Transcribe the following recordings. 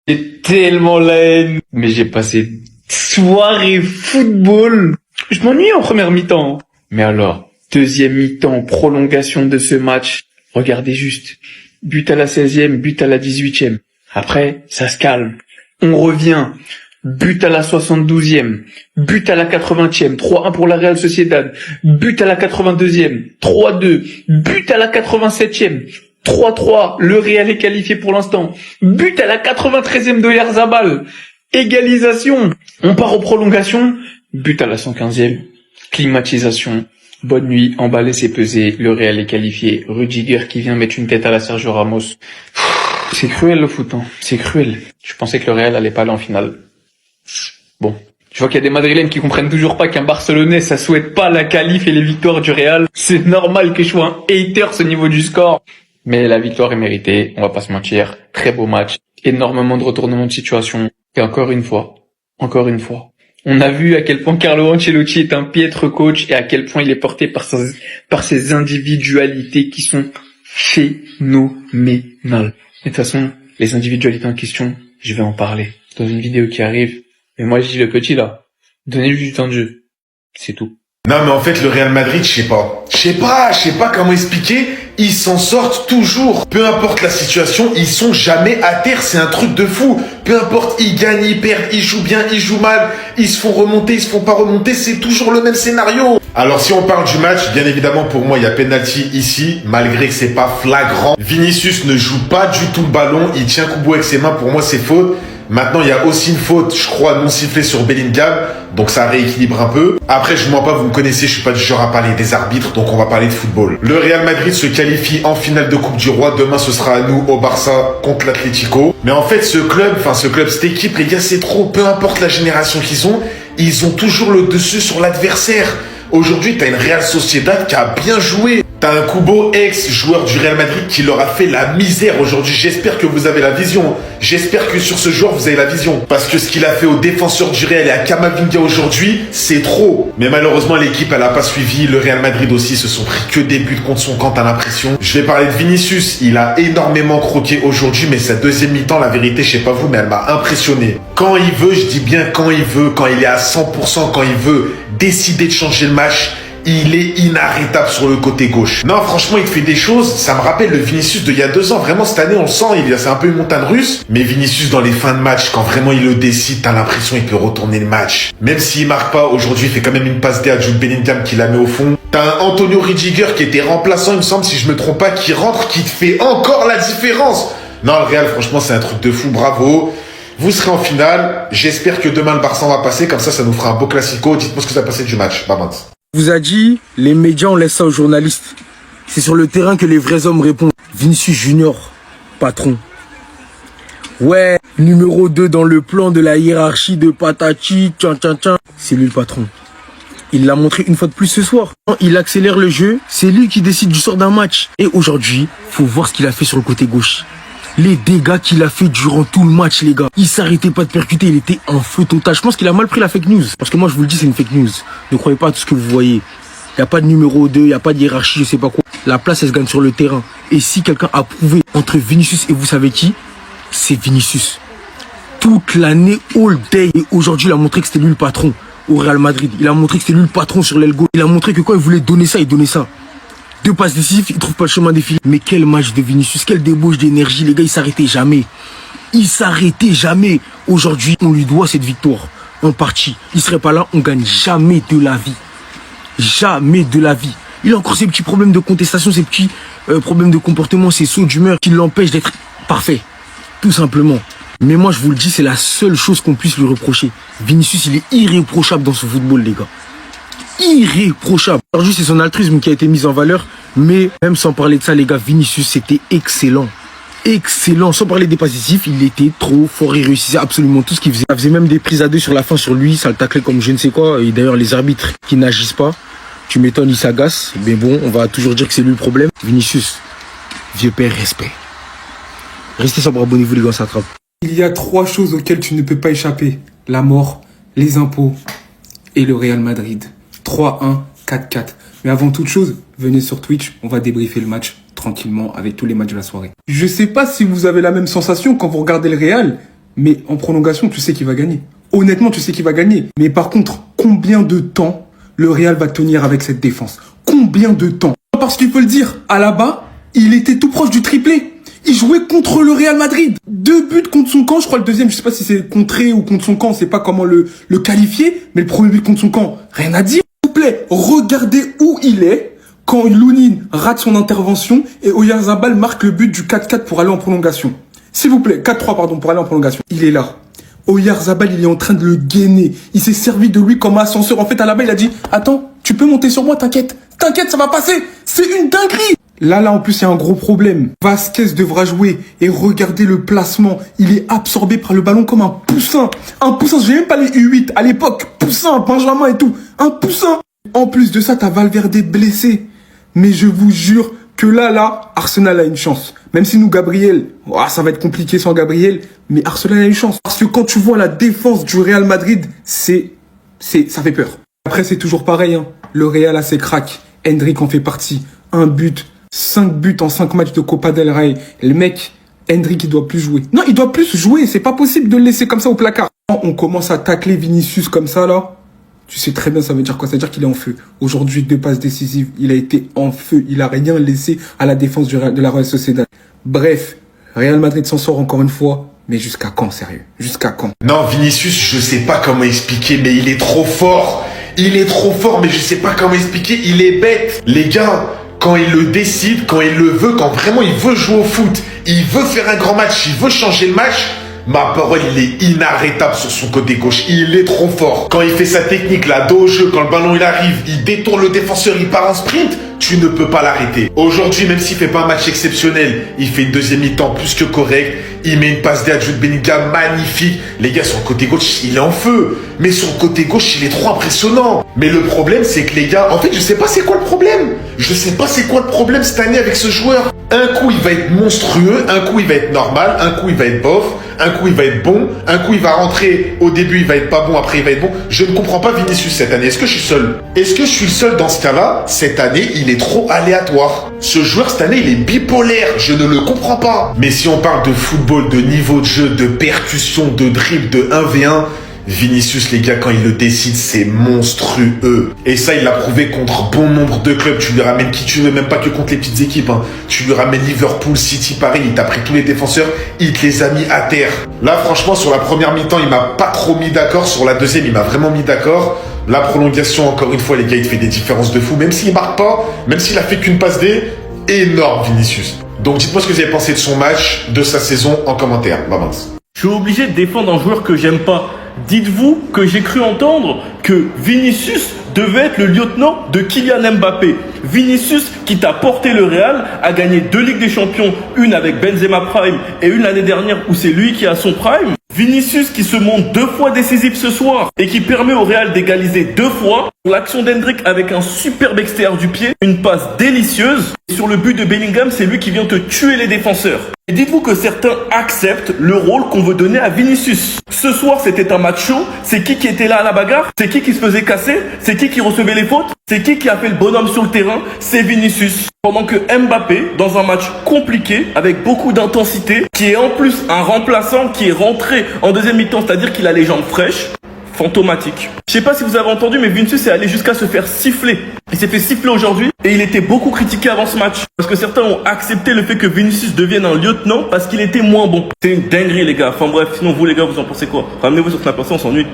J'ai tellement la haine. Mais j'ai passé une soirée football. Je m'ennuie en première mi-temps. Mais alors, deuxième mi-temps, prolongation de ce match. Regardez juste. But à la 16e, but à la 18e. Après, ça se calme. On revient. But à la 72e. But à la 80e. 3-1 pour la Real Sociedad. But à la 82e. 3-2. But à la 87e. 3-3, le Real est qualifié pour l'instant. But à la 93e de Yarzabal. Égalisation. On part aux prolongations. But à la 115e. Climatisation. Bonne nuit, emballé c'est pesé. Le Real est qualifié. Rudiger qui vient mettre une tête à la Sergio Ramos. C'est cruel le foot, hein. C'est cruel. Je pensais que le Real allait pas aller en finale. Bon. Je vois qu'il y a des Madrilènes qui comprennent toujours pas qu'un Barcelonais, ça souhaite pas la qualif et les victoires du Real. C'est normal que je sois un hater au niveau du score. Mais la victoire est méritée, on va pas se mentir. Très beau match, énormément de retournements de situation. Et encore une fois, on a vu à quel point Carlo Ancelotti est un piètre coach et à quel point il est porté par ses individualités qui sont phénoménales. Et de toute façon, les individualités en question, je vais en parler dans une vidéo qui arrive. Mais moi, je dis le petit là, donnez-lui du temps de jeu. C'est tout. Non, mais en fait, le Real Madrid, je sais pas comment expliquer. Ils s'en sortent toujours. Peu importe la situation, ils sont jamais à terre. C'est un truc de fou. Peu importe, ils gagnent, ils perdent, ils jouent bien, ils jouent mal. Ils se font remonter, ils se font pas remonter. C'est toujours le même scénario. Alors, si on parle du match, bien évidemment, pour moi, il y a penalty ici, malgré que c'est pas flagrant. Vinicius ne joue pas du tout le ballon. Il tient Kubo avec ses mains. Pour moi, c'est faute. Maintenant, il y a aussi une faute, je crois, non sifflée sur Bellingham. Donc, ça rééquilibre un peu. Après, je mens pas, vous me connaissez, je suis pas du genre à parler des arbitres. Donc, on va parler de football. Le Real Madrid se qualifie en finale de Coupe du Roi. Demain, ce sera à nous, au Barça, contre l'Atlético. Mais en fait, ce club, cette équipe, les gars, c'est trop. Peu importe la génération qu'ils ont, ils ont toujours le dessus sur l'adversaire. Aujourd'hui, t'as une Real Sociedad qui a bien joué. T'as un Kubo, ex-joueur du Real Madrid, qui leur a fait la misère aujourd'hui. J'espère que vous avez la vision. J'espère que sur ce joueur, vous avez la vision. Parce que ce qu'il a fait aux défenseurs du Real et à Camavinga aujourd'hui, c'est trop. Mais malheureusement, l'équipe, elle a pas suivi. Le Real Madrid aussi se sont pris que des buts contre son camp, t'as l'impression. Je vais parler de Vinicius. Il a énormément croqué aujourd'hui, mais sa deuxième mi-temps, la vérité, je sais pas vous, mais elle m'a impressionné. Quand il veut, je dis bien quand il veut, quand il est à 100%, quand il veut décider de changer le match, il est inarrêtable sur le côté gauche. Non, franchement, il fait des choses. Ça me rappelle le Vinicius d'il y a 2 ans. Vraiment, cette année, on le sent. C'est un peu une montagne russe. Mais Vinicius, dans les fins de match, quand vraiment il le décide, t'as l'impression qu'il peut retourner le match. Même s'il marque pas, aujourd'hui, il fait quand même une passe D à Jude Bellingham qui la met au fond. T'as un Antonio Rudiger qui était remplaçant, il me semble, si je me trompe pas, qui rentre, qui te fait encore la différence. Non, le Real, franchement, c'est un truc de fou. Bravo. Vous serez en finale. J'espère que demain, le Barça va passer. Comme ça nous fera un beau classico. Dites-moi ce que ça a passé du match. Bye, Vous a dit, les médias, on laisse ça aux journalistes. C'est sur le terrain que les vrais hommes répondent. Vinicius Junior, patron. Ouais, numéro 2 dans le plan de la hiérarchie de Patati, c'est lui le patron. Il l'a montré une fois de plus ce soir. Il accélère le jeu, c'est lui qui décide du sort d'un match. Et aujourd'hui, faut voir ce qu'il a fait sur le côté gauche. Les dégâts qu'il a fait durant tout le match, les gars. Il s'arrêtait pas de percuter, il était en feu total. Je pense qu'il a mal pris la fake news. Parce que moi, je vous le dis, c'est une fake news. Ne croyez pas à tout ce que vous voyez. Il n'y a pas de numéro 2, il n'y a pas de hiérarchie, je sais pas quoi. La place, elle se gagne sur le terrain. Et si quelqu'un a prouvé entre Vinicius et vous savez qui, c'est Vinicius. Toute l'année, all day. Et aujourd'hui, il a montré que c'était lui le patron au Real Madrid. Il a montré que c'était lui le patron sur l'aile gauche. Il a montré que quand il voulait donner ça, il donnait ça. 2 passes décisives, il trouve pas le chemin défilé. Mais quel match de Vinicius, quelle débauche d'énergie, les gars, il s'arrêtait jamais. Il s'arrêtait jamais. Aujourd'hui, on lui doit cette victoire. En partie. Il serait pas là, on gagne jamais de la vie. Jamais de la vie. Il a encore ses petits problèmes de contestation, ses petits problèmes de comportement, ses sauts d'humeur qui l'empêchent d'être parfait. Tout simplement. Mais moi, je vous le dis, c'est la seule chose qu'on puisse lui reprocher. Vinicius, il est irréprochable dans ce football, les gars. Irréprochable. Aujourd'hui, c'est son altruisme qui a été mis en valeur. Mais même sans parler de ça, les gars, Vinicius, c'était excellent. Excellent. Sans parler des passifs, il était trop fort. Il réussissait absolument tout ce qu'il faisait. Il faisait même des prises à 2 sur la fin sur lui. Ça le taclait comme je ne sais quoi. Et d'ailleurs, les arbitres qui n'agissent pas, tu m'étonnes, ils s'agacent. Mais bon, on va toujours dire que c'est lui le problème. Vinicius, vieux père, respect. Restez sobre, abonnez-vous, les gars, ça attrape. Il y a 3 choses auxquelles tu ne peux pas échapper. La mort, les impôts et le Real Madrid. 3-1, 4-4. Mais avant toute chose, venez sur Twitch, on va débriefer le match tranquillement avec tous les matchs de la soirée. Je sais pas si vous avez la même sensation quand vous regardez le Real, Mais en prolongation, tu sais qu'il va gagner. Honnêtement, tu sais qu'il va gagner. Mais par contre, combien de temps le Real va tenir avec cette défense? Combien de temps? Parce qu'il faut le dire, Alaba, il était tout proche du triplé. Il jouait contre le Real Madrid. 2 buts contre son camp. Je crois le deuxième, je sais pas si c'est contré ou contre son camp. On sait pas comment le qualifier. Mais le premier but contre son camp, rien à dire. S'il vous plaît, regardez où il est quand Lunin rate son intervention et Oyarzabal marque le but du 4-4 pour aller en prolongation. S'il vous plaît, 4-3 pardon, pour aller en prolongation. Il est là. Oyarzabal, il est en train de le gainer. Il s'est servi de lui comme ascenseur. En fait, Alaba, il a dit, attends, tu peux monter sur moi, t'inquiète. T'inquiète, ça va passer. C'est une dinguerie. Là, en plus, il y a un gros problème. Vasquez devra jouer et regardez le placement. Il est absorbé par le ballon comme un poussin. Un poussin, j'ai même pas les U8 à l'époque. Poussin, Benjamin et tout. Un poussin. En plus de ça, t'as Valverde blessé. Mais je vous jure que là, Arsenal a une chance. Même si nous, Gabriel, ça va être compliqué sans Gabriel, mais Arsenal a une chance. Parce que quand tu vois la défense du Real Madrid, ça fait peur. Après, c'est toujours pareil, hein. Le Real a ses cracks. Endrick en fait partie. 1 but, 5 buts en 5 matchs de Copa del Rey. Le mec, Endrick, il doit plus jouer. Non, il doit plus jouer. C'est pas possible de le laisser comme ça au placard. Quand on commence à tacler Vinicius comme ça, là, tu sais très bien ça veut dire quoi. Ça veut dire qu'il est en feu. Aujourd'hui, 2 passes décisives. Il a été en feu. Il a rien laissé à la défense de la Real Sociedad. Bref, Real Madrid s'en sort encore une fois. Mais jusqu'à quand, sérieux? Jusqu'à quand? Non, Vinicius, je sais pas comment expliquer, mais il est trop fort. Il est trop fort, mais je sais pas comment expliquer. Il est bête. Les gars, quand il le décide, quand il le veut, quand vraiment il veut jouer au foot, il veut faire un grand match, il veut changer le match, ma parole, il est inarrêtable sur son côté gauche. Il est trop fort. Quand il fait sa technique, là, dos au jeu, quand le ballon il arrive, il détourne le défenseur, il part en sprint, tu ne peux pas l'arrêter. Aujourd'hui, même s'il fait pas un match exceptionnel, il fait une deuxième mi-temps plus que correct. Il met une passe D à Jude Bellingham magnifique. Les gars, sur le côté gauche, il est en feu. Mais sur le côté gauche, il est trop impressionnant. Mais le problème, c'est que les gars, en fait, je sais pas c'est quoi le problème. Je sais pas c'est quoi le problème cette année avec ce joueur. Un coup, il va être monstrueux. Un coup, il va être normal. Un coup, il va être bof. Un coup, il va être bon. Un coup, il va rentrer. Au début, il va être pas bon. Après, il va être bon. Je ne comprends pas Vinicius cette année. Est-ce que je suis seul? Est-ce que je suis le seul dans ce cas-là? Cette année, il est trop aléatoire. Ce joueur, cette année, il est bipolaire. Je ne le comprends pas. Mais si on parle de football, de niveau de jeu, de percussion, de dribble, de 1v1, Vinicius, les gars, quand il le décide, c'est monstrueux. Et ça, il l'a prouvé contre bon nombre de clubs. Tu lui ramènes qui tu veux, même pas que contre les petites équipes, hein. Tu lui ramènes Liverpool, City, Paris, il t'a pris tous les défenseurs, il te les a mis à terre. Là, franchement, sur la première mi-temps, il m'a pas trop mis d'accord. Sur la deuxième, il m'a vraiment mis d'accord. La prolongation, encore une fois, les gars, il fait des différences de fou. Même s'il marque pas, même s'il a fait qu'une passe D, énorme, Vinicius. Donc, dites-moi ce que vous avez pensé de son match, de sa saison, en commentaire. Bah mince. Je suis obligé de défendre un joueur que j'aime pas. Dites-vous que j'ai cru entendre que Vinicius devait être le lieutenant de Kylian Mbappé. Vinicius, qui t'a porté le Real, a gagné 2 Ligues des Champions, une avec Benzema Prime et une l'année dernière où c'est lui qui a son prime. Vinicius qui se montre 2 fois décisif ce soir et qui permet au Real d'égaliser 2 fois. L'action d'Hendrick avec un superbe extérieur du pied, une passe délicieuse. Et sur le but de Bellingham, c'est lui qui vient te tuer les défenseurs. Et dites-vous que certains acceptent le rôle qu'on veut donner à Vinicius. Ce soir, c'était un match chaud. C'est qui était là à la bagarre? C'est qui se faisait casser? C'est qui recevait les fautes? C'est qui a fait le bonhomme sur le terrain? C'est Vinicius. Pendant que Mbappé, dans un match compliqué, avec beaucoup d'intensité, qui est en plus un remplaçant qui est rentré en deuxième mi-temps, c'est-à-dire qu'il a les jambes fraîches, fantomatique. Je sais pas si vous avez entendu, mais Vinicius est allé jusqu'à se faire siffler. Il s'est fait siffler aujourd'hui et il était beaucoup critiqué avant ce match. Parce que certains ont accepté le fait que Vinicius devienne un lieutenant parce qu'il était moins bon. C'est une dinguerie, les gars. Enfin bref, sinon vous les gars, vous en pensez quoi? Ramenez-vous sur Snapchat, on s'ennuie.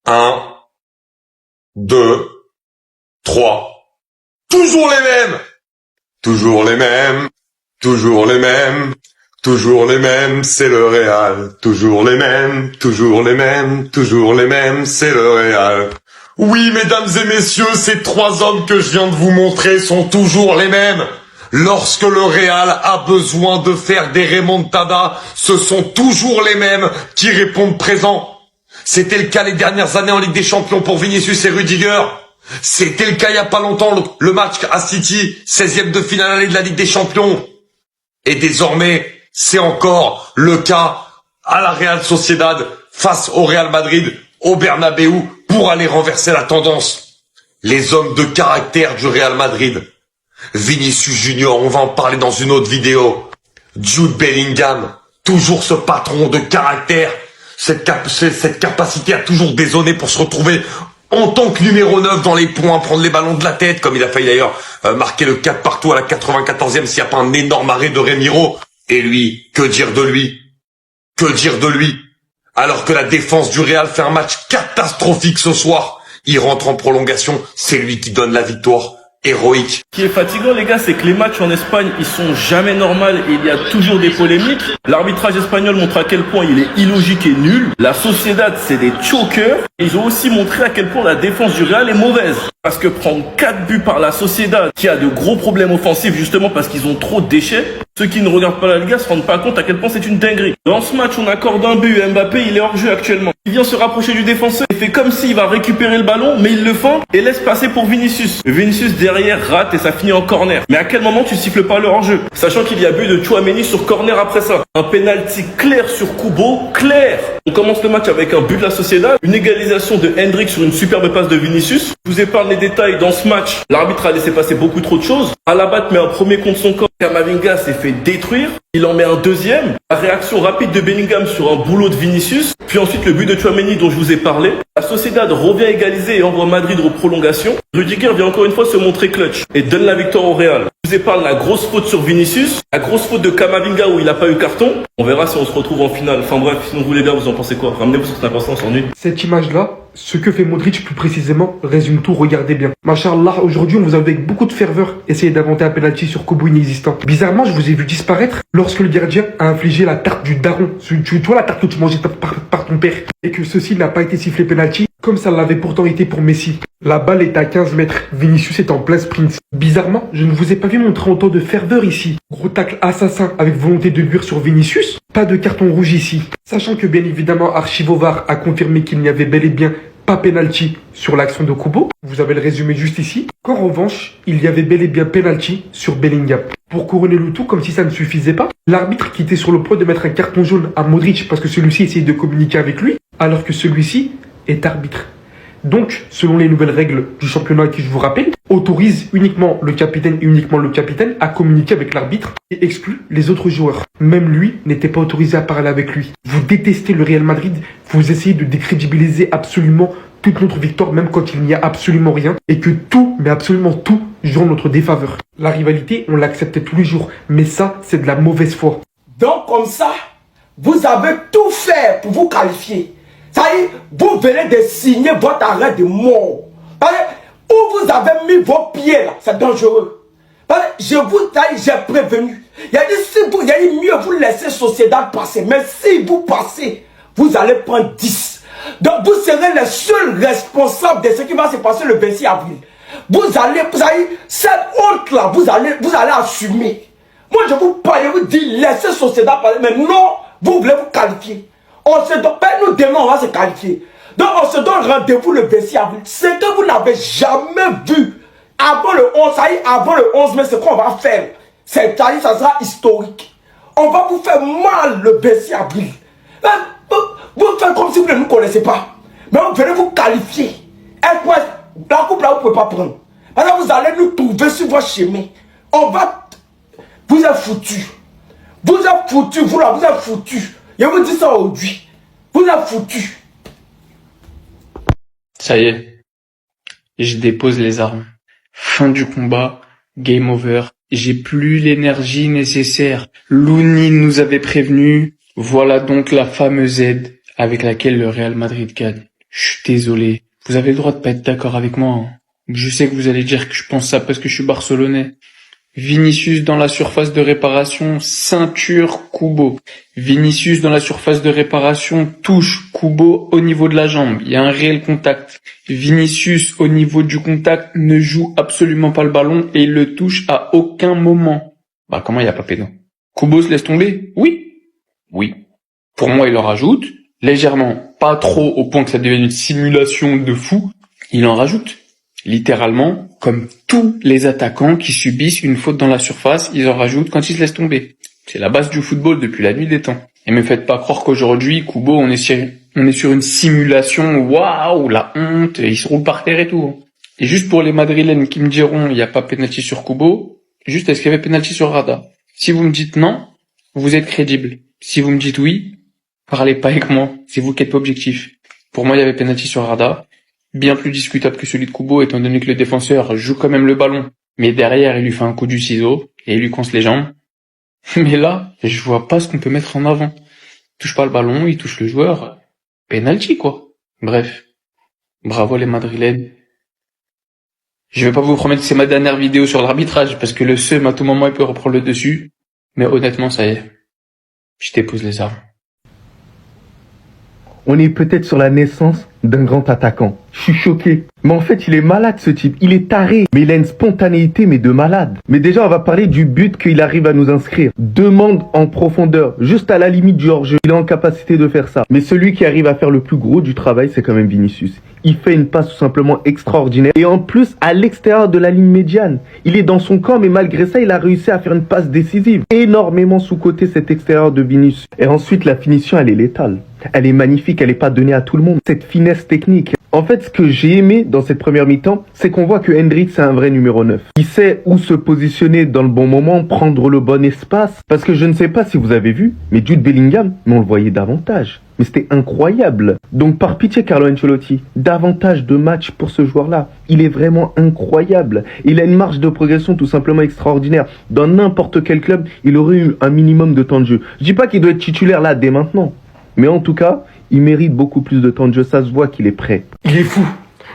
1, 2, 3. Toujours les mêmes. Toujours les mêmes. Toujours les mêmes. Toujours les mêmes, c'est le Real. Toujours les mêmes, toujours les mêmes, toujours les mêmes, c'est le Real. Oui, mesdames et messieurs, ces 3 hommes que je viens de vous montrer sont toujours les mêmes. Lorsque le Real a besoin de faire des remontadas, ce sont toujours les mêmes qui répondent présent. C'était le cas les dernières années en Ligue des Champions pour Vinicius et Rudiger. C'était le cas il y a pas longtemps, le match à City, 16e de finale aller de la Ligue des Champions. Et désormais, c'est encore le cas à la Real Sociedad face au Real Madrid, au Bernabéu, pour aller renverser la tendance. Les hommes de caractère du Real Madrid. Vinicius Junior, on va en parler dans une autre vidéo. Jude Bellingham, Toujours ce patron de caractère, cette capacité à toujours dézonner pour se retrouver en tant que numéro 9 dans les points, prendre les ballons de la tête, comme il a failli d'ailleurs marquer le 4 partout à la 94e s'il n'y a pas un énorme arrêt de Remiro. Et lui, que dire de lui? Que dire de lui? Alors que la défense du Real fait un match catastrophique ce soir, il rentre en prolongation, c'est lui qui donne la victoire. Héroïque. Ce qui est fatigant, les gars, c'est que les matchs en Espagne, ils sont jamais normaux et il y a toujours des polémiques. L'arbitrage espagnol montre à quel point il est illogique et nul. La Sociedad, c'est des chokers. Ils ont aussi montré à quel point la défense du Real est mauvaise. Parce que prendre 4 buts par la Sociedad, qui a de gros problèmes offensifs justement parce qu'ils ont trop de déchets, ceux qui ne regardent pas la Liga se rendent pas compte à quel point c'est une dinguerie. Dans ce match, on accorde un but et Mbappé, il est hors jeu actuellement. Il vient se rapprocher du défenseur, il fait comme s'il va récupérer le ballon, mais il le feint et laisse passer pour Vinicius. Vinicius derrière rate et ça finit en corner. Mais à quel moment tu siffles pas le hors-jeu? Sachant qu'il y a but de Tchouaméni sur corner après ça. Un penalty clair sur Kubo, clair. On commence le match avec un but de la Sociedad, une égalisation de Hendrik sur une superbe passe de Vinicius. Je vous épargne les détails dans ce match. L'arbitre a laissé passer beaucoup trop de choses. Alabat met un premier contre son corps. Camavinga s'est fait détruire. Il en met un deuxième. La réaction rapide de Bellingham sur un boulot de Vinicius. Puis ensuite le but de Tchouaméni dont je vous ai parlé. La Sociedad revient égaliser et envoie Madrid aux prolongations. Rudiger vient encore une fois se montrer clutch et donne la victoire au Real. Je vous épargne la grosse faute sur Vinicius, la grosse faute de Camavinga où il n'a pas eu carton. On verra si on se retrouve en finale. Enfin bref, sinon vous les gars, vous en pensez quoi? Ramenez-vous sur cette instant, on s'ennuie. Cette image-là, ce que fait Modric plus précisément, résume tout, regardez bien. Machallah, aujourd'hui on vous a avec beaucoup de ferveur essayé d'inventer un penalty sur Kubo inexistant. Bizarrement, je vous ai vu disparaître lorsque le gardien a infligé la tarte du daron. Tu vois la tarte que tu mangeais par ton père. Et que ceci n'a pas été sifflé penalty, comme ça l'avait pourtant été pour Messi. La balle est à 15 mètres, Vinicius est en plein sprint. Bizarrement, je ne vous ai pas vu montrer autant de ferveur ici. Gros tacle assassin avec volonté de nuire sur Vinicius, pas de carton rouge ici. Sachant que bien évidemment Archivovar a confirmé qu'il n'y avait bel et bien pas penalty sur l'action de Kubo, vous avez le résumé juste ici, qu'en revanche, il y avait bel et bien penalty sur Bellingham. Pour couronner le tout, comme si ça ne suffisait pas, l'arbitre qui était sur le point de mettre un carton jaune à Modric parce que celui-ci essayait de communiquer avec lui, alors que celui-ci est arbitre. Donc, selon les nouvelles règles du championnat qui, je vous rappelle, autorise uniquement le capitaine à communiquer avec l'arbitre et exclut les autres joueurs. Même lui n'était pas autorisé à parler avec lui. Vous détestez le Real Madrid, vous essayez de décrédibiliser absolument toute notre victoire, même quand il n'y a absolument rien, et que tout, mais absolument tout, joue en notre défaveur. La rivalité, on l'acceptait tous les jours, mais ça, c'est de la mauvaise foi. Donc comme ça, vous avez tout fait pour vous qualifier. Ça y est, vous venez de signer votre arrêt de mort. Où vous avez mis vos pieds là, c'est dangereux. Je vous j'ai prévenu. Il a dit si vous, il a dit mieux vous laisser Sociedad passer. Mais si vous passez, vous allez prendre 10. Donc vous serez les seuls responsables de ce qui va se passer le 26 avril. Vous allez, cette honte là, vous allez assumer. Moi je vous parle, je vous dis laissez Sociedad passer. Mais non, vous voulez vous qualifier. On se donne, nous demain on va se qualifier. Donc on se donne rendez-vous le 26 avril. Ce que vous n'avez jamais vu avant le 11, ça y est, avant le 11 mai, c'est qu'on va faire. Ça sera historique. On va vous faire mal le 26 avril. Vous faites comme si vous ne nous connaissez pas. Mais vous venez vous qualifier. Et quoi, la coupe là, vous ne pouvez pas prendre. Alors vous allez nous trouver sur votre chemin. On va... Vous êtes foutus. Vous êtes foutus, vous là, vous êtes foutus. Je vous dis ça aujourd'hui. Vous êtes foutus. Ça y est. Je dépose les armes. Fin du combat. Game over. J'ai plus l'énergie nécessaire. Louni nous avait prévenu. Voilà donc la fameuse aide avec laquelle le Real Madrid gagne. Je suis désolé. Vous avez le droit de pas être d'accord avec moi. Hein. Je sais que vous allez dire que je pense ça parce que je suis barcelonais. Vinicius dans la surface de réparation, ceinture Kubo. Vinicius dans la surface de réparation, touche Kubo au niveau de la jambe. Il y a un réel contact. Vinicius au niveau du contact ne joue absolument pas le ballon et il le touche à aucun moment. Bah comment il n'y a pas péno? Kubo se laisse tomber? Oui. Oui. Pour moi il en rajoute, légèrement, pas trop au point que ça devienne une simulation de fou. Il en rajoute. Littéralement, comme tous les attaquants qui subissent une faute dans la surface, ils en rajoutent quand ils se laissent tomber. C'est la base du football depuis la nuit des temps. Et me faites pas croire qu'aujourd'hui, Kubo, on est sur une simulation, waouh, la honte, et il se roule par terre et tout. Et juste pour les Madrilènes qui me diront, il n'y a pas penalty sur Kubo, juste est-ce qu'il y avait penalty sur Rada? Si vous me dites non, vous êtes crédible. Si vous me dites oui, parlez pas avec moi. C'est vous qui êtes pas objectif. Pour moi, il y avait penalty sur Arda. Bien plus discutable que celui de Kubo, étant donné que le défenseur joue quand même le ballon. Mais derrière, il lui fait un coup du ciseau et il lui coince les jambes. Mais là, je vois pas ce qu'on peut mettre en avant. Il touche pas le ballon, il touche le joueur. Penalty, quoi. Bref. Bravo les Madrilènes. Je vais pas vous promettre que c'est ma dernière vidéo sur l'arbitrage, parce que le seum à tout moment il peut reprendre le dessus. Mais honnêtement, ça y est. Je t'épouse les armes. On est peut-être sur la naissance d'un grand attaquant. Je suis choqué. Mais en fait, il est malade ce type. Il est taré. Mais il a une spontanéité, mais de malade. Mais déjà, on va parler du but qu'il arrive à nous inscrire. Demande en profondeur, juste à la limite du hors-jeu. Il est en capacité de faire ça. Mais celui qui arrive à faire le plus gros du travail, c'est quand même Vinicius. Il fait une passe tout simplement extraordinaire. Et en plus, à l'extérieur de la ligne médiane. Il est dans son camp, mais malgré ça, il a réussi à faire une passe décisive. Énormément sous-côté cet extérieur de Vinicius. Et ensuite, la finition, elle est létale. Elle est magnifique, elle n'est pas donnée à tout le monde. Cette finesse technique. En fait, ce que j'ai aimé dans cette première mi-temps, c'est qu'on voit que Endrick, c'est un vrai numéro 9. Il sait où se positionner dans le bon moment, prendre le bon espace. Parce que je ne sais pas si vous avez vu, mais Jude Bellingham, mais on le voyait davantage. Mais c'était incroyable. Donc par pitié, Carlo Ancelotti, davantage de matchs pour ce joueur-là. Il est vraiment incroyable. Il a une marge de progression tout simplement extraordinaire. Dans n'importe quel club, il aurait eu un minimum de temps de jeu. Je dis pas qu'il doit être titulaire là dès maintenant. Mais en tout cas, il mérite beaucoup plus de temps de jeu. Ça se voit qu'il est prêt. Il est fou.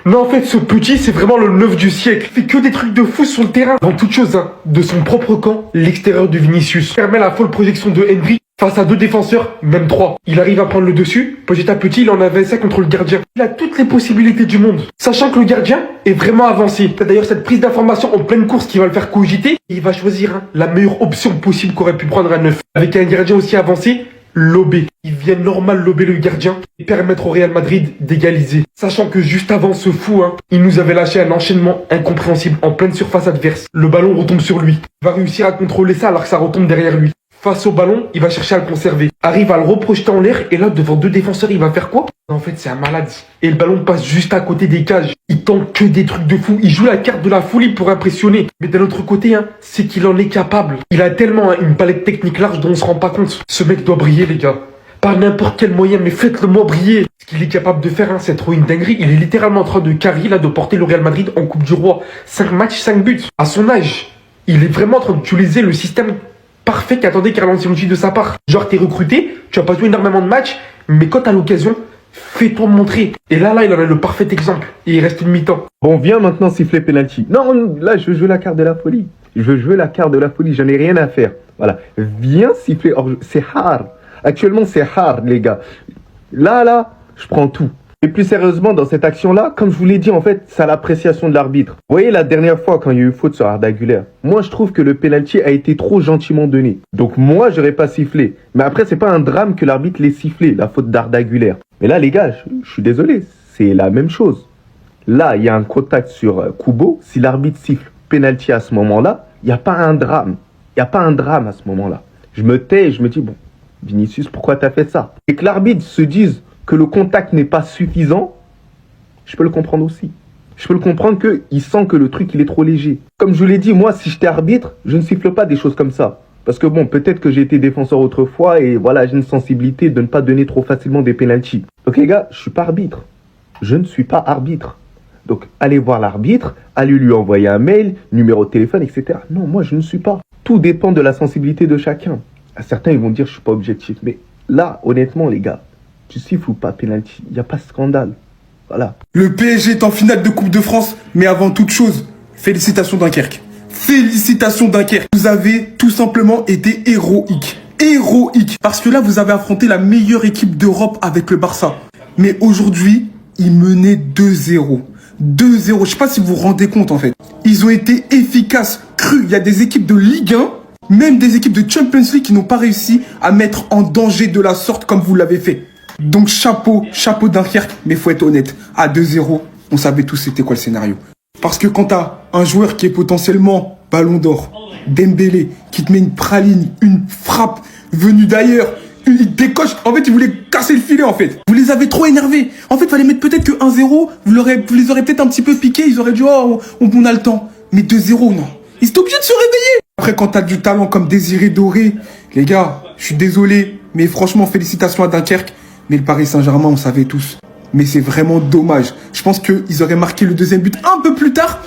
Non, en fait, ce petit, c'est vraiment le 9 du siècle. Il fait que des trucs de fou sur le terrain. Dans toute chose, hein, de son propre camp, l'extérieur de Vinicius permet la folle projection de Henry face à 2 défenseurs, même 3. Il arrive à prendre le dessus. Petit à petit, il en avait ça contre le gardien. Il a toutes les possibilités du monde. Sachant que le gardien est vraiment avancé. C'est d'ailleurs cette prise d'information en pleine course qui va le faire cogiter. Et il va choisir la meilleure option possible qu'aurait pu prendre un 9. Avec un gardien aussi avancé, lober. Il vient normal lober le gardien et permettre au Real Madrid d'égaliser. Sachant que juste avant ce fou, il nous avait lâché un enchaînement incompréhensible en pleine surface adverse. Le ballon retombe sur lui. Il va réussir à contrôler ça alors que ça retombe derrière lui. Face au ballon, il va chercher à le conserver. Arrive à le reprojeter en l'air et là, devant 2 défenseurs, il va faire quoi? En fait, c'est un malade. Et le ballon passe juste à côté des cages. Il tente que des trucs de fou. Il joue la carte de la folie pour impressionner. Mais d'un autre côté, c'est qu'il en est capable. Il a tellement une palette technique large dont on se rend pas compte. Ce mec doit briller, les gars. Par n'importe quel moyen, mais faites-le moi briller. Ce qu'il est capable de faire, c'est trop une dinguerie. Il est littéralement en train de carry, là, de porter le Real Madrid en Coupe du Roi. 5 matchs, 5 buts. À son âge, il est vraiment en train d'utiliser le système parfait qu'attendait Carlo Ancelotti de sa part. Genre, t'es recruté, tu as pas joué énormément de matchs, mais quand t'as l'occasion, fais-toi montrer. Et là, il en a le parfait exemple. Et il reste une mi-temps. Bon, viens maintenant siffler penalty. Non, là, je veux jouer la carte de la folie. Je veux jouer la carte de la folie, j'en ai rien à faire. Voilà. Viens siffler. C'est hard. Actuellement, c'est hard, les gars. Là, je prends tout. Et plus sérieusement, dans cette action-là, comme je vous l'ai dit, en fait, c'est à l'appréciation de l'arbitre. Vous voyez, la dernière fois, quand il y a eu faute sur Arda Güler, moi, je trouve que le penalty a été trop gentiment donné. Donc, moi, j'aurais pas sifflé. Mais après, c'est pas un drame que l'arbitre l'ait sifflé, la faute d'Arda Güler. Mais là, les gars, je suis désolé, c'est la même chose. Là, il y a un contact sur Kubo. Si l'arbitre siffle penalty à ce moment-là, il n'y a pas un drame. Il n'y a pas un drame à ce moment-là. Je me tais et je me dis, bon, Vinicius, pourquoi t'as fait ça? Et que l'arbitre se dise que le contact n'est pas suffisant, je peux le comprendre aussi. Je peux le comprendre qu'il sent que le truc, il est trop léger. Comme je vous l'ai dit, moi, si j'étais arbitre, je ne siffle pas des choses comme ça. Parce que bon, peut-être que j'ai été défenseur autrefois et voilà, j'ai une sensibilité de ne pas donner trop facilement des pénaltys. Ok, les gars, je suis pas arbitre. Je ne suis pas arbitre. Donc, allez voir l'arbitre, allez lui envoyer un mail, numéro de téléphone, etc. Non, moi, je ne suis pas. Tout dépend de la sensibilité de chacun. Certains, ils vont dire, je suis pas objectif. Mais là, honnêtement, les gars, tu siffles ou pas penalty, il n'y a pas de scandale. Voilà. Le PSG est en finale de Coupe de France, mais avant toute chose, félicitations Dunkerque. Félicitations Dunkerque. Vous avez tout simplement été héroïque. Héroïque. Parce que là, vous avez affronté la meilleure équipe d'Europe avec le Barça. Mais aujourd'hui, ils menaient 2-0. 2-0. Je sais pas si vous vous rendez compte en fait. Ils ont été efficaces, crus. Il y a des équipes de Ligue 1, même des équipes de Champions League qui n'ont pas réussi à mettre en danger de la sorte comme vous l'avez fait. Donc chapeau Dunkerque, mais faut être honnête, à 2-0, on savait tous c'était quoi le scénario. Parce que quand t'as un joueur qui est potentiellement ballon d'or, Dembélé, qui te met une praline, une frappe venue d'ailleurs, il décoche, en fait il voulait casser le filet en fait. Vous les avez trop énervés. En fait il fallait mettre peut-être que 1-0, vous les aurez peut-être un petit peu piqués, ils auraient dit oh on a le temps. Mais 2-0 non, ils étaient obligés de se réveiller. Après quand t'as du talent comme Désiré Doré, les gars, je suis désolé, Mais franchement, félicitations à Dunkerque. Mais le Paris Saint-Germain, on savait tous. Mais c'est vraiment dommage. Je pense qu'ils auraient marqué le deuxième but un peu plus tard.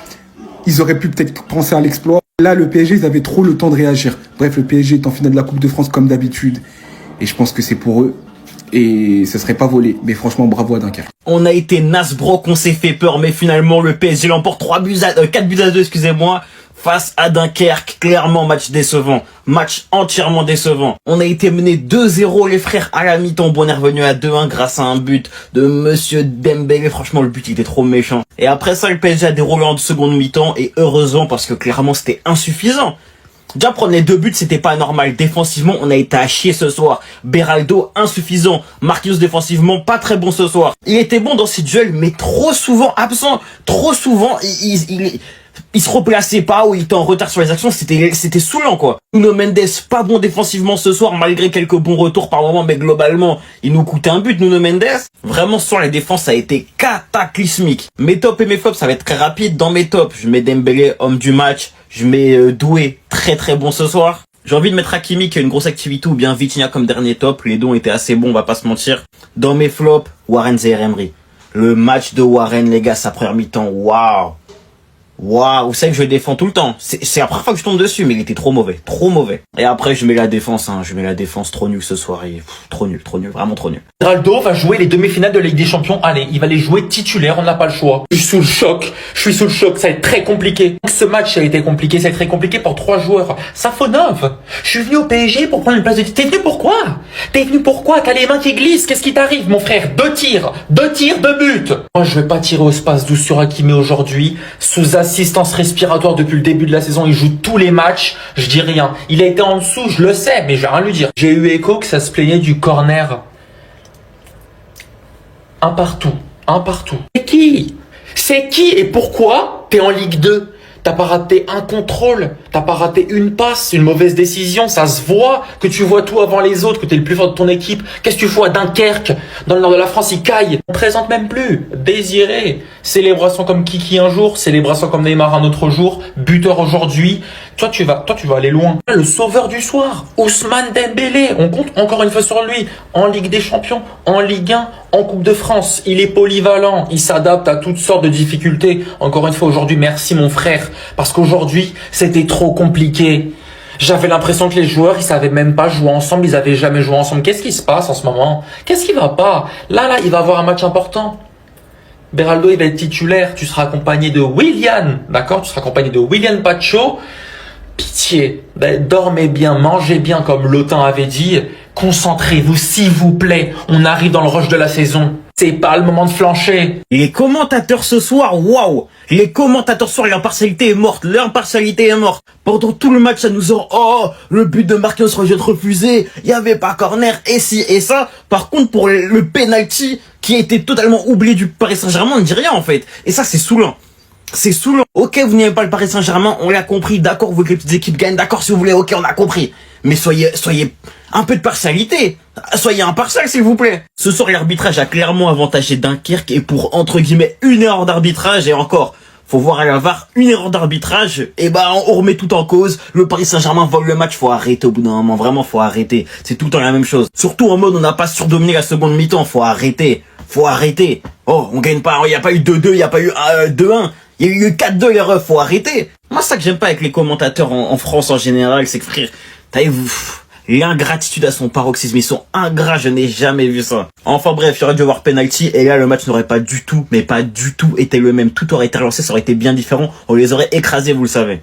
Ils auraient pu peut-être penser à l'exploit. Là, le PSG, ils avaient trop le temps de réagir. Bref, le PSG est en finale de la Coupe de France comme d'habitude. Et je pense que c'est pour eux. Et ce serait pas volé. Mais franchement, bravo à Dunkerque. On a été Nasbrook, on s'est fait peur, mais finalement, le PSG l'emporte 4 buts à 2, excusez-moi. Face à Dunkerque, clairement match décevant, match entièrement décevant. On a été mené 2-0 les frères à la mi-temps, bon on est revenu à 2-1 grâce à un but de Monsieur Dembélé, franchement le but il était trop méchant. Et après ça le PSG a déroulé en seconde mi-temps et heureusement parce que clairement c'était insuffisant. Déjà prendre les 2 buts c'était pas normal, défensivement on a été à chier ce soir. Beraldo insuffisant, Marquinhos défensivement pas très bon ce soir. Il était bon dans ses duels mais trop souvent absent, trop souvent il se replaçait pas ou il était en retard sur les actions, c'était saoulant quoi. Nuno Mendes pas bon défensivement ce soir malgré quelques bons retours par moment mais globalement il nous coûtait un but Nuno Mendes. Vraiment sur les défenses ça a été cataclysmique. Mes tops et mes flops ça va être très rapide. Dans mes tops je mets Dembélé homme du match, je mets Doué très très bon ce soir. J'ai envie de mettre Hakimi qui a une grosse activité ou bien Vitinha comme dernier top, les deux ont été assez bons on va pas se mentir. Dans mes flops Warren Zaïre-Emery. Le match de Warren les gars sa première mi-temps waouh. Waouh, vous savez que je le défends tout le temps. C'est la première fois que je tombe dessus, mais il était trop mauvais, trop mauvais. Et après, je mets la défense, je mets la défense trop nulle ce soir. Trop nul, vraiment trop nul. Beraldo va jouer les demi-finales de la Ligue des Champions. Allez, il va les jouer titulaire, on n'a pas le choix. Je suis sous le choc, ça va être très compliqué. Ce match a été compliqué, ça va être très compliqué pour 3 joueurs. Safonov, je suis venu au PSG pour prendre une place de titulaire. T'es venu pourquoi T'as les mains qui glissent, qu'est-ce qui t'arrive mon frère? 2 tirs, 2 buts. Moi je vais pas tirer au space 12 sur Hakimi aujourd'hui, sous assistance respiratoire depuis le début de la saison, il joue tous les matchs, je dis rien. Il a été en dessous, je le sais, mais je vais rien lui dire. J'ai eu écho que ça se plaignait du corner. Un partout. C'est qui et pourquoi t'es en Ligue 2? T'as pas raté un contrôle, t'as pas raté une passe, une mauvaise décision, ça se voit que tu vois tout avant les autres, que t'es le plus fort de ton équipe. Qu'est-ce que tu fais à Dunkerque? Dans le nord de la France, ils caillent. On présente même plus. Désiré. Célébration comme Kiki un jour, célébration comme Neymar un autre jour, buteur aujourd'hui. Toi, tu vas aller loin. Le sauveur du soir, Ousmane Dembélé. On compte encore une fois sur lui. En Ligue des Champions, en Ligue 1, en Coupe de France. Il est polyvalent. Il s'adapte à toutes sortes de difficultés. Encore une fois, aujourd'hui, merci mon frère. Parce qu'aujourd'hui, c'était trop compliqué. J'avais l'impression que les joueurs, ils savaient même pas jouer ensemble. Ils avaient jamais joué ensemble. Qu'est-ce qui se passe en ce moment? Qu'est-ce qui va pas? Là, il va avoir un match important. Beraldo, il va être titulaire. Tu seras accompagné de Willian. D'accord? Tu seras accompagné de Willian Pacho. Pitié, dormez bien, mangez bien comme Lotin avait dit. Concentrez-vous s'il vous plaît, on arrive dans le rush de la saison. C'est pas le moment de flancher. Les commentateurs ce soir, waouh. Les commentateurs ce soir, l'impartialité est morte. Pendant tout le match, ça nous a le but de Marquinhos aurait dû être refusé. Il y avait pas corner et ci et ça. Par contre, pour le penalty qui a été totalement oublié du Paris Saint-Germain, on ne dit rien en fait. Et ça, c'est saoulant. C'est saoulant. Ok, vous n'aimez pas le Paris Saint-Germain, on l'a compris. D'accord, vous voulez que les petites équipes gagnent. D'accord, si vous voulez, ok, on a compris. Mais soyez un peu de partialité. Soyez impartial, s'il vous plaît. Ce soir, l'arbitrage a clairement avantagé Dunkerque et pour, entre guillemets, une erreur d'arbitrage et encore, faut voir à la VAR, une erreur d'arbitrage, et on remet tout en cause. Le Paris Saint-Germain vole le match, faut arrêter au bout d'un moment. Vraiment, faut arrêter. C'est tout le temps la même chose. Surtout en mode, on n'a pas surdominé la seconde mi-temps. Faut arrêter. Oh, on gagne pas. Il n'y a pas eu 2-2, il n'y a pas eu 2-1. Il y a eu 4-2 les refs, faut arrêter. Moi, ça que j'aime pas avec les commentateurs en France en général, c'est que frère, l'ingratitude à son paroxysme, ils sont ingrats, je n'ai jamais vu ça. Enfin bref, il aurait dû avoir penalty, et là le match n'aurait pas du tout, mais pas du tout été le même. Tout aurait été relancé, ça aurait été bien différent, on les aurait écrasés, vous le savez.